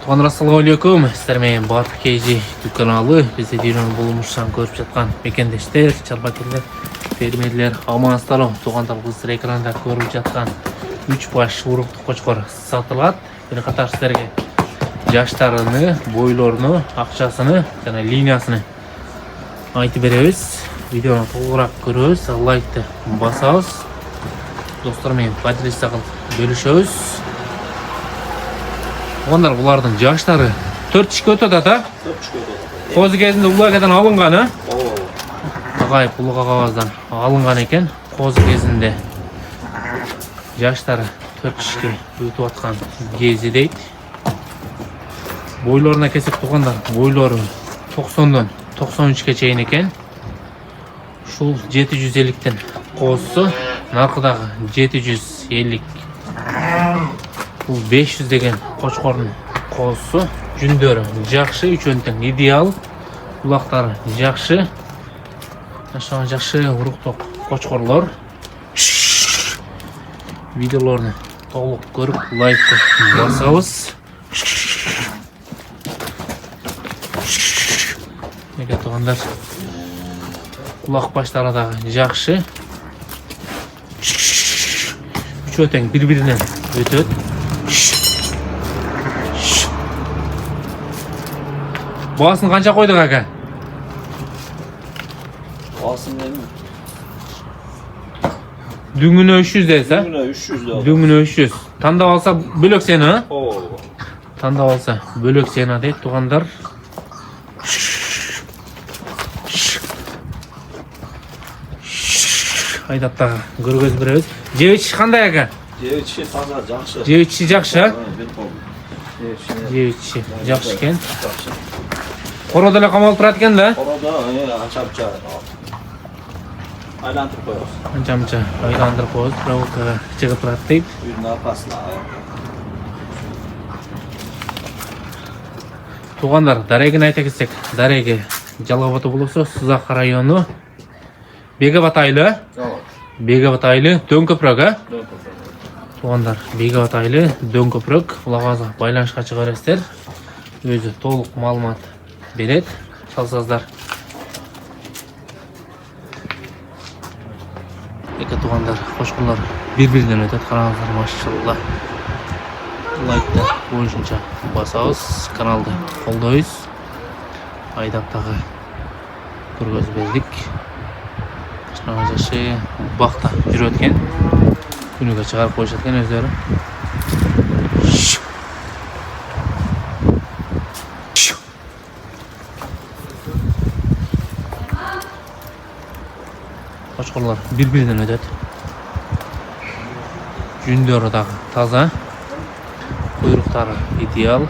Assalamu alaikum. Sizlar men Bart KG YouTube kanalı. Bizde dünyanın bulunmuşsan görüp жатқан mekendештер, чарбакерлер, фермерлер, амансыздар. Туғандар біздер экранда көріп жатқан 3 баш уруктук кочкор сатылат. Бир катар силерге жаштарыны, бойлорunu, акчасыны жана линиясыны айтып беребиз. Видеону толугураак көрөбүз, лайкты басабыз. Достор менен поделиться кылып бөлүшөбүз. Onlar bulardan yaşları 4 ötөт ата? 4 ötөт. Kozu кезинде улакадан алынган, а? Ооба. Агайып улуга кабаздан алынган экен. Kozu кезинде yaşları 4 өтүп аткан кези дейт. Бойлоруна келсек тугандар, бойлору 90-дан 93-ке чейин экен. Ушул 750-тен козусу, наркыдагы 750. Бұл 500 деген қошқордың қозысы, жүндері жақшы, үчөнтің идеал, бұлақтары жақшы, жақшы ұруқтық қошқорлар. Видеоларны толық көріп, лайкты басабыз. Неге туғандар, құлақ баштары да жақшы, үчөнтің бір-бірінен өтөт. Bağısını kança koyduk aga? Bağısını değil mi? Düngüne 300 deyse? Düngüne 300 de. Düngüne 300. Tandap alsa bölök seni ha? Oo. Tandap alsa bölök seni deyip tuğandar. Aydatta görgöz birimiz. Jeviç qanday aga? Jeviçi taza жақсы. Jeviçi жақсы ha? Jeviçi жақсы eкен. Qoroda эле камалып турат экен да? Qoroda анча-мынча айлантырып коебуз. Анча-мынча айландырып коебуз, прогулкага чыгып турат дейт. Үйдүн аркасына. Туғандар, дарегini айта кетсек, дареги Жалал-Абад облысы, Сызақ району, Бегабат айылы, Дөң көпүрөк, а? Туғандар, Бегабат айылы, Дөң көпүрөк, булагазга байланышка чыга бересиздер. Өзү толук маалымат берет, чалсаздар. Эки туғандар, кошкунлар бири-биринен өтөт, караңыздар, машалла. Лайкты боюнча басабыз, каналды колдойбуз. Айдаптагы көргөз бердик. Жашы бакта жүрүп өткөн. Күнүгө чыгарып коюшат экен өздөрү. Кошкорлор бири-биринен өтөт. Жүндөрү дагы таза. Куйруктары идеал.